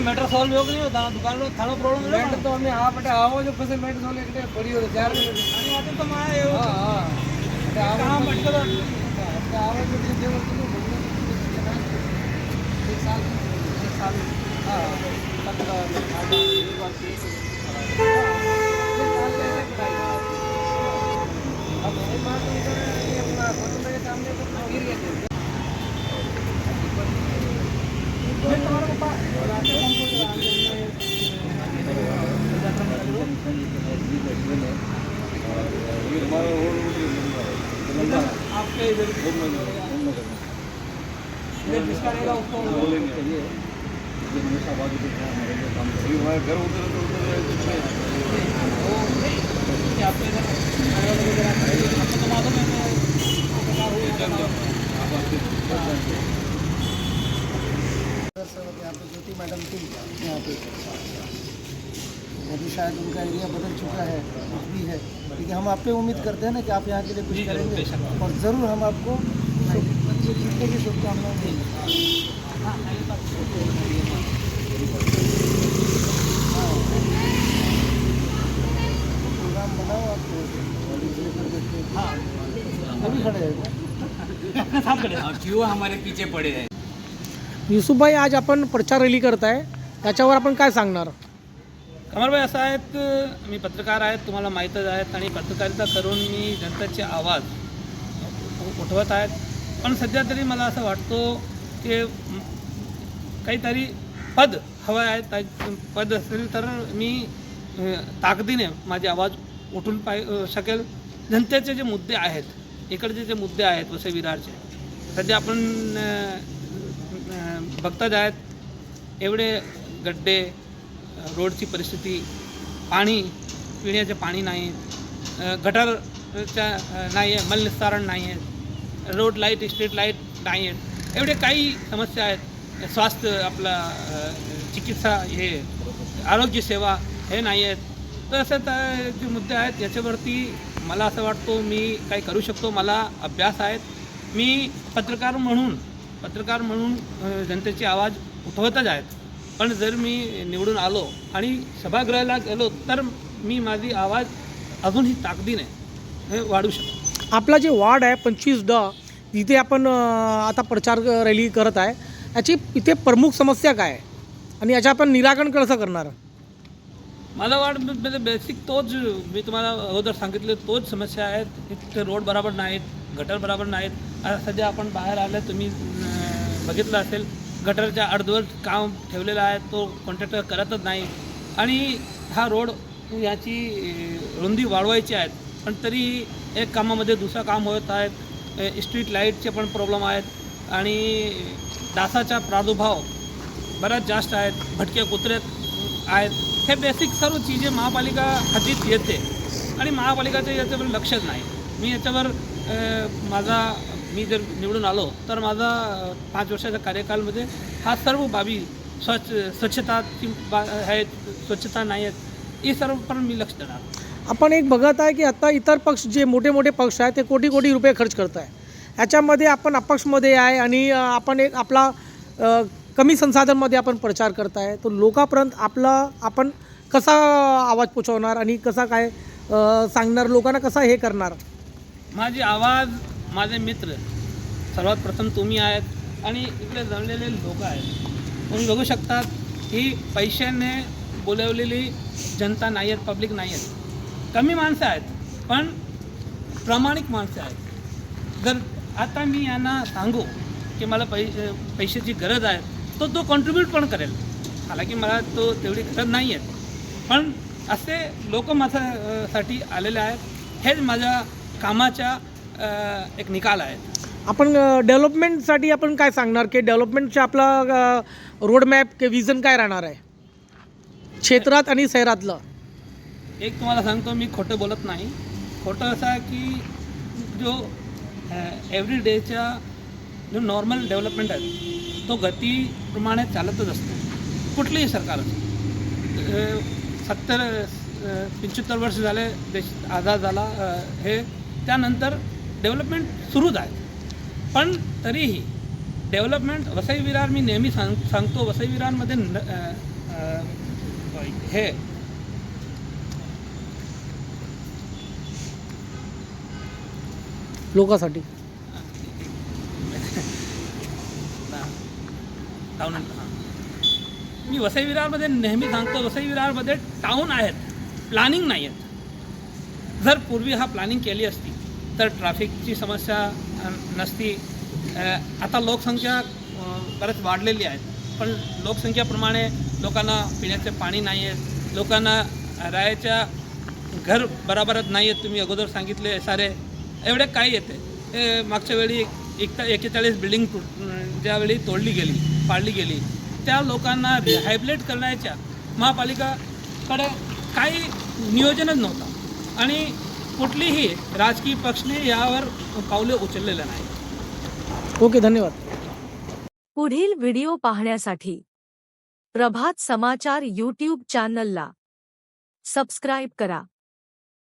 Matter solve होगा नहीं होता दुकान लो थानो प्रॉब्लम है मैटर तो हमें आ बटे आओ जो फसे मैटर सोले एकटे पड़ी हो चार आणि आता तर माय हां हां काम पटकन आओ जो जे वस्तू एक साल हां 15 एक बार अब ये बात ये अपना फोटो के सामने तो गिर गए थे आपके इधर जिसका रहेगा उसको बोलेंगे हमेशा बात घर उधर आपके इधर आपको तो मालूम है यहाँ पे ज्योति मैडम थी यहाँ पे अभी शायद उनका एरिया बदल चुका है कुछ भी है लेकिन हम आप पे उम्मीद करते हैं ना कि आप यहाँ के लिए कुछ करेंगे और ज़रूर हम आपको जीतने की शुभकामनाएं देंगे प्रोग्राम बनाओ आपको अभी खड़े हैं अपने साथ खड़े क्यों हमारे पीछे पड़े हैं. युसुफभाई आज आपण प्रचार रॅली करताय त्याच्यावर आपण काय सांगणार. कमरभाई असं आहेत मी पत्रकार आहेत तुम्हाला माहीतच आहेत आणि पत्रकारिता करून मी जनतेचे आवाज उठवत आहेत पण सध्या तरी मला असं वाटतो की काहीतरी पद हवं आहे पद असेल तर मी ताकदीने माझे आवाज उठून शकेल. जनतेचे जे मुद्दे आहेत इकडचे जे मुद्दे आहेत वसई विरारचे सध्या आपण बघताच आहेत एवढे गड्डे रोडची परिस्थिती पाणी पिण्याचे पाणी नाही गटारच्या नाही आहे मलनिस्तारण नाही आहे रोड लाईट स्ट्रीट लाईट नाही आहेत एवढे काही समस्या आहेत स्वास्थ्य आपला चिकित्सा हे आरोग्य सेवा हे नाही आहेत तर असं जे मुद्दे आहेत याच्यावरती मला असं वाटतो मी काही करू शकतो मला अभ्यास आहेत मी पत्रकार म्हणून जनतेचे आवाज उठवतच आहेत पण जर मी निवडून आलो आणि सभागृहाला गेलो तर मी माझी आवाज अजूनही ताकदीने वाढू शकतो. आपला जे वार्ड आहे 25D जिथे आपण आता प्रचार रॅली करत आहे याची इथे प्रमुख समस्या काय आहे आणि याचं आपण निराकरण कसं करणार. माझा वार्ड बेसिक तोच मी तुम्हाला अगोदर सांगितले तोच समस्या आहेत इथे रोड बरोबर नाहीत गटर बरोबर नाहीत. आता सध्या आपण बाहेर आलं तुम्ही बघितलं असेल गटरच्या अर्धवट काम ठेवलेला आहे तो कॉन्ट्रॅक्टर करतच नाही आणि हा रोड याची रुंदी वाढवायची आहेत पण तरी एक कामामध्ये दुसरं काम होत आहेत. स्ट्रीट लाईटचे पण प्रॉब्लेम आहेत आणि डासाचा प्रादुर्भाव बराच जास्त आहेत भटके कुत्रे आहेत. हे बेसिक सर्व चीजे महापालिका हातीत येते आणि महापालिकाचं याच्यावर लक्षच नाही. मी याच्यावर मी जर निवडून आलो तर माझा 5 वर्षाच्या कार्यकालमध्ये हा सर्व बाबी स्वच्छताची आहेत स्वच्छता नाही आहेत ही सर्व पण मी लक्ष देणार. आपण एक बघत आहे की आता इतर पक्ष जे मोठे मोठे पक्ष आहेत ते कोटी कोटी रुपये खर्च करत आहे ह्याच्यामध्ये आपण अपक्षमध्ये आहे आणि आपण एक आपला कमी संसाधनमध्ये आपण प्रचार करत आहे तो लोकांपर्यंत आपण कसा आवाज पोचवणार आणि कसा काय सांगणार लोकांना कसा हे करणार. माझी आवाज माझे मित्र सर्वात प्रथम तुम्ही आहेत आणि इकडे जमलेले लोक आहेत. तुम्ही बघू शकतात ही पैशाने बोलवलेली जनता नाही आहेत पब्लिक नाही आहेत कमी माणसं आहेत पण प्रामाणिक माणसं आहेत. जर आता मी यांना सांगू की मला पैशाची गरज आहे तो कॉन्ट्रीब्यूट पण करेल हालाकी मला तो तेवढी गरज नाही आहे पण असे लोक माझ्यासाठी आलेले आहेत हेच माझ्या कामाच्या एक निकाल आहे. आपण डेव्हलपमेंटसाठी आपण काय सांगणार की डेव्हलपमेंटचे आपला रोडमॅप की विजन काय राहणार आहे क्षेत्रात आणि शहरातलं. एक तुम्हाला सांगतो मी खोटं बोलत नाही. खोटं असं आहे की जो एव्हरी डेच्या जो नॉर्मल डेव्हलपमेंट आहे तो गतीप्रमाणे चालतच असतो कुठलीही सरकार असो. 75 वर्ष झाले देश आझाद झाला हे त्यानंतर डेव्हलपमेंट सुरूच आहे पण तरीही डेव्हलपमेंट वसई विरार मी नेहमी सांगतो वसई विरारमध्ये हे लोकांसाठी टाऊन मी वसई विरारमध्ये नेहमी सांगतो, वसई विरारमध्ये टाऊन आहेत, प्लॅनिंग नाही आहेत. जर पूर्वी हा प्लॅनिंग केली असती तर ट्रॅफिकची समस्या नसती. आता लोकसंख्या बरंच वाढलेली आहे, पण लोकसंख्येप्रमाणे लोकांना पिण्याचे पाणी नाही आहेत, लोकांना राहायच्या घर बरोबरच नाही आहेत. तुम्ही अगोदर सांगितले सारे एवढे काय येते. मागच्या वेळी 41 बिल्डिंग ज्यावेळी पाडली गेली, त्या लोकांना रिहॅबिलिट करण्याच्या महापालिकाकडे काही नियोजनच नव्हतं आणि कुठलीही राजकीय पक्षाने यावर पावले उचललेलं नाही. ओके, धन्यवाद. पुढील व्हिडिओ पाहण्यासाठी प्रभात समाचार यूट्यूब चॅनलला सबस्क्राईब करा.